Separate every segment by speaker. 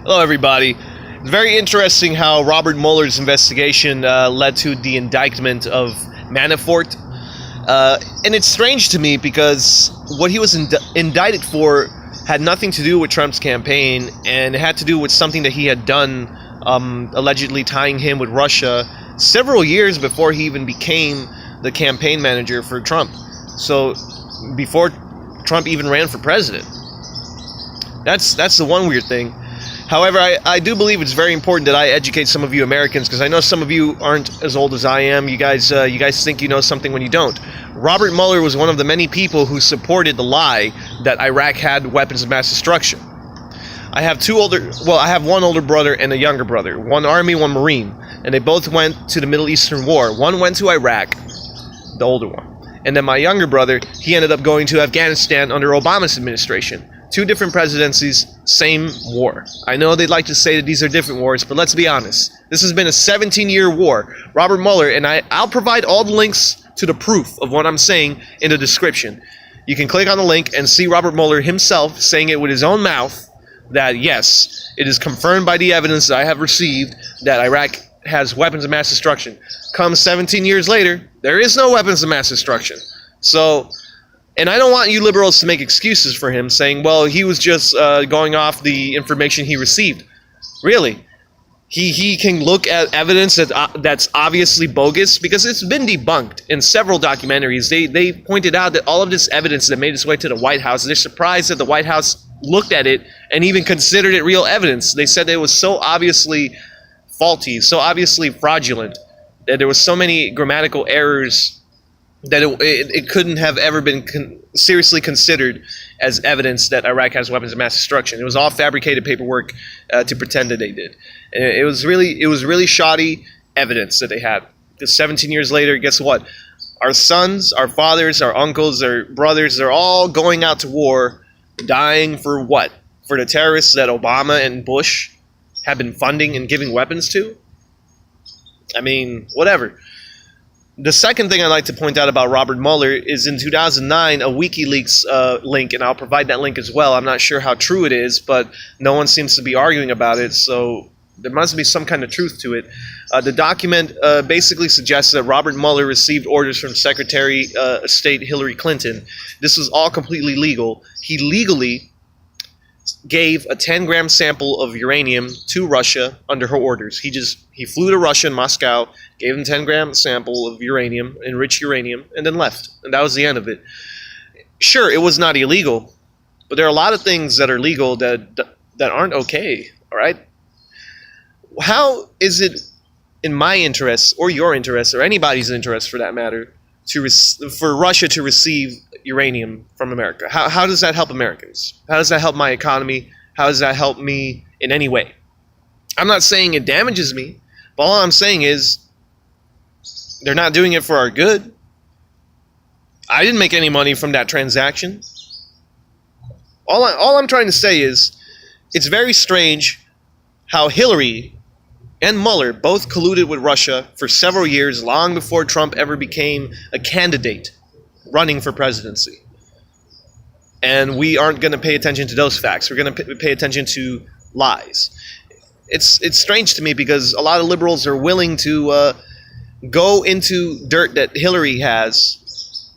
Speaker 1: Hello, everybody. It's very interesting how Robert Mueller's investigation led to the indictment of Manafort. And it's strange to me because what he was indicted for had nothing to do with Trump's campaign, and it had to do with something that he had done, allegedly tying him with Russia several years before he even became the campaign manager for Trump. So before Trump even ran for president. That's the one weird thing. However, I do believe it's very important that I educate some of you Americans, because I know some of you aren't as old as I am. You guys think you know something when you don't. Robert Mueller was one of the many people who supported the lie that Iraq had weapons of mass destruction. I have one older brother and a younger brother, one Army, one Marine, and they both went to the Middle Eastern War. One went to Iraq, the older one, and then my younger brother, he ended up going to Afghanistan under Obama's administration. Two different presidencies, same war. I know they'd like to say that these are different wars, but let's be honest. This has been a 17-year war. Robert Mueller, and I'll provide all the links to the proof of what I'm saying in the description. You can click on the link and see Robert Mueller himself saying it with his own mouth that, yes, it is confirmed by the evidence that I have received that Iraq has weapons of mass destruction. Come 17 years later, there is no weapons of mass destruction. So... And I don't want you liberals to make excuses for him, saying, well, he was just going off the information he received. Really? He can look at evidence that's obviously bogus, because it's been debunked in several documentaries. They pointed out that all of this evidence that made its way to the White House, they're surprised that the White House looked at it and even considered it real evidence. They said that it was so obviously faulty, so obviously fraudulent, that there was so many grammatical errors that it couldn't have ever been seriously considered as evidence that Iraq has weapons of mass destruction. It was all fabricated paperwork to pretend that they did. And it was really shoddy evidence that they had. Because 17 years later, guess what? Our sons, our fathers, our uncles, our brothers, they're all going out to war, dying for what? For the terrorists that Obama and Bush have been funding and giving weapons to? I mean, whatever. The second thing I'd like to point out about Robert Mueller is in 2009, a WikiLeaks link, and I'll provide that link as well. I'm not sure how true it is, but no one seems to be arguing about it, so there must be some kind of truth to it. The document basically suggests that Robert Mueller received orders from Secretary of State Hillary Clinton. This was all completely legal. He legally gave a 10-gram sample of uranium to Russia under her orders. He flew to Russia in Moscow, gave him 10-gram sample of uranium, enriched uranium, and then left. And that was the end of it. Sure, it was not illegal, but there are a lot of things that are legal that aren't okay, all right? How is it in my interest, or your interest, or anybody's interest for that matter, for Russia to receive uranium from America? How does that help Americans? How does that help my economy? How does that help me in any way? I'm not saying it damages me, but all I'm saying is they're not doing it for our good. I didn't make any money from that transaction. All I'm trying to say is it's very strange how Hillary and Mueller both colluded with Russia for several years, long before Trump ever became a candidate running for presidency. And we aren't going to pay attention to those facts. We're going to pay attention to lies. It's strange to me because a lot of liberals are willing to go into dirt that Hillary has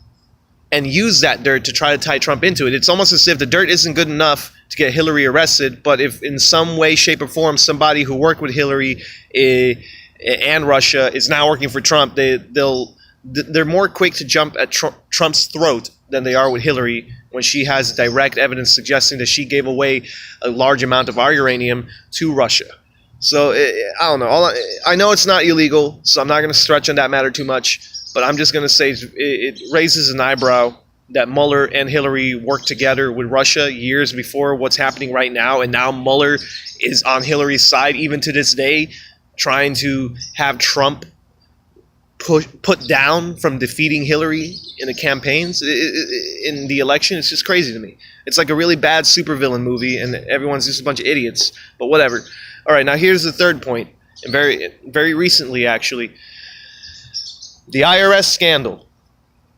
Speaker 1: and use that dirt to try to tie Trump into it. It's almost as if the dirt isn't good enough to get Hillary arrested, but if in some way, shape, or form somebody who worked with Hillary and Russia is now working for Trump, they're more quick to jump at Trump's throat than they are with Hillary when she has direct evidence suggesting that she gave away a large amount of our uranium to Russia. So I don't know. I know it's not illegal, so I'm not going to stretch on that matter too much, but I'm just going to say it raises an eyebrow that Mueller and Hillary worked together with Russia years before what's happening right now, and now Mueller is on Hillary's side even to this day, trying to have Trump put down from defeating Hillary in the campaigns, in the election. It's just crazy to me. It's like a really bad supervillain movie, and everyone's just a bunch of idiots, but whatever. All right, now here's the third point, and very recently, actually, the IRS scandal.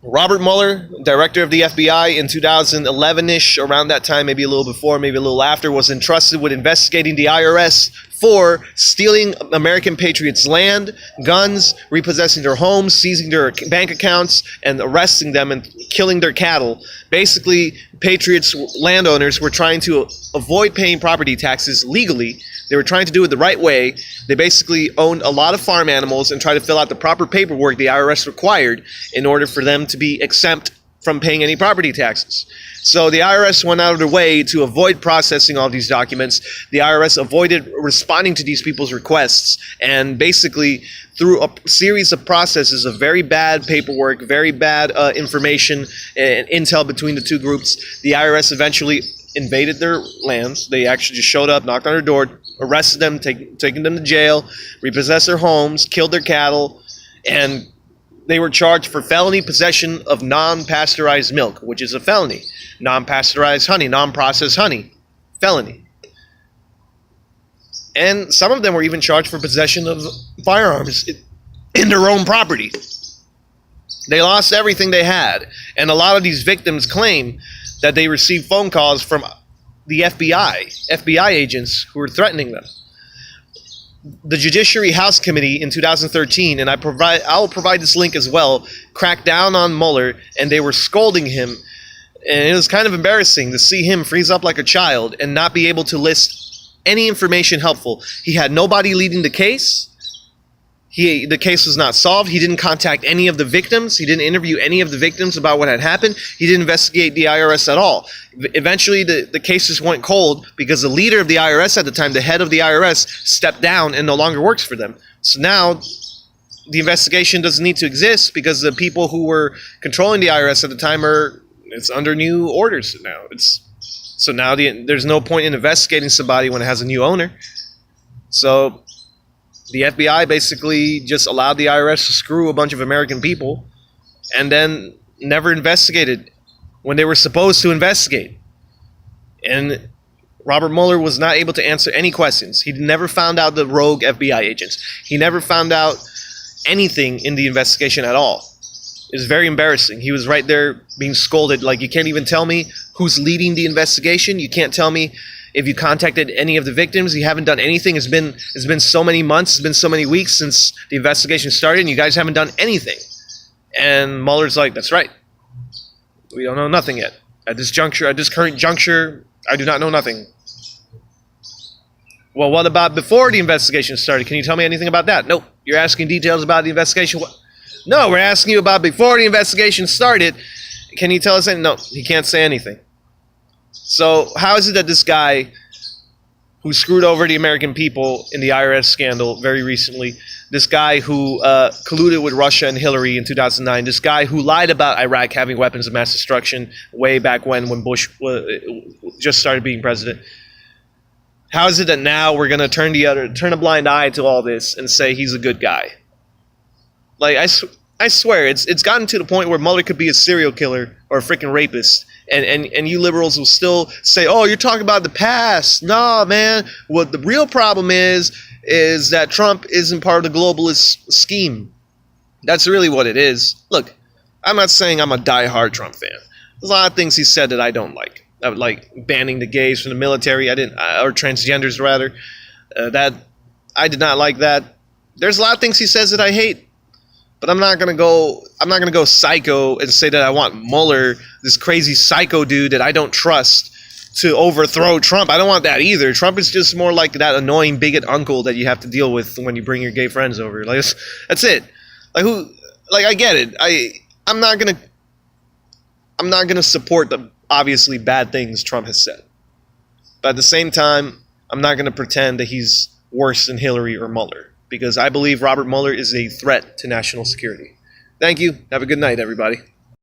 Speaker 1: Robert Mueller, director of the FBI in 2011-ish, around that time, maybe a little before, maybe a little after, was entrusted with investigating the IRS for stealing American patriots' land, guns, repossessing their homes, seizing their bank accounts, and arresting them and killing their cattle. Basically, patriots, landowners, were trying to avoid paying property taxes legally. They were trying to do it the right way. They basically owned a lot of farm animals and tried to fill out the proper paperwork the IRS required in order for them to be exempt from paying any property taxes. So the IRS went out of their way to avoid processing all these documents. The IRS avoided responding to these people's requests, and basically through a series of processes of very bad paperwork, very bad information and intel between the two groups, the IRS eventually invaded their lands. They actually just showed up, knocked on their door, arrested them, taken them to jail, repossessed their homes, killed their cattle, and they were charged for felony possession of non-pasteurized milk, which is a felony. Non-pasteurized honey, non-processed honey, felony. And some of them were even charged for possession of firearms in their own property. They lost everything they had. And a lot of these victims claim that they received phone calls from the FBI agents who were threatening them. The Judiciary House Committee in 2013, and I'll provide this link as well, cracked down on Mueller, and they were scolding him. And it was kind of embarrassing to see him freeze up like a child and not be able to list any information helpful. He had nobody leading the case. The case was not solved. He didn't contact any of the victims. He didn't interview any of the victims about what had happened. He didn't investigate the IRS at all. Eventually, the cases went cold because the leader of the IRS at the time, the head of the IRS, stepped down and no longer works for them. So now the investigation doesn't need to exist because the people who were controlling the IRS at the time it's under new orders now. So now there's no point in investigating somebody when it has a new owner. So the FBI basically just allowed the IRS to screw a bunch of American people and then never investigated when they were supposed to investigate. And Robert Mueller was not able to answer any questions. He never found out the rogue FBI agents. He never found out anything in the investigation at all. It was very embarrassing. He was right there being scolded. Like, you can't even tell me who's leading the investigation. You can't tell me if you contacted any of the victims. You haven't done anything. It's been so many months. It's been so many weeks since the investigation started, and you guys haven't done anything. And Mueller's like, that's right. We don't know nothing yet. At this current juncture, I do not know nothing. Well, what about before the investigation started? Can you tell me anything about that? Nope. You're asking details about the investigation. What? No, we're asking you about before the investigation started. Can you tell us anything? No, he can't say anything. So how is it that this guy who screwed over the American people in the IRS scandal very recently, this guy who colluded with Russia and Hillary in 2009, this guy who lied about Iraq having weapons of mass destruction way back when Bush just started being president, how is it that now we're going to turn a blind eye to all this and say he's a good guy? Like, I swear, it's gotten to the point where Mueller could be a serial killer or a freaking rapist, and you liberals will still say, oh, you're talking about the past. No, man. What the real problem is that Trump isn't part of the globalist scheme. That's really what it is. Look, I'm not saying I'm a diehard Trump fan. There's a lot of things he said that I don't like. I would like banning the gays from the military. or transgenders rather. That I did not like that. There's a lot of things he says that I hate. But I'm not gonna go psycho and say that I want Mueller, this crazy psycho dude that I don't trust, to overthrow Trump. I don't want that either. Trump is just more like that annoying bigot uncle that you have to deal with when you bring your gay friends over. Like, that's it. Like, I get it. I'm not gonna support the obviously bad things Trump has said. But at the same time, I'm not gonna pretend that he's worse than Hillary or Mueller, because I believe Robert Mueller is a threat to national security. Thank you. Have a good night, everybody.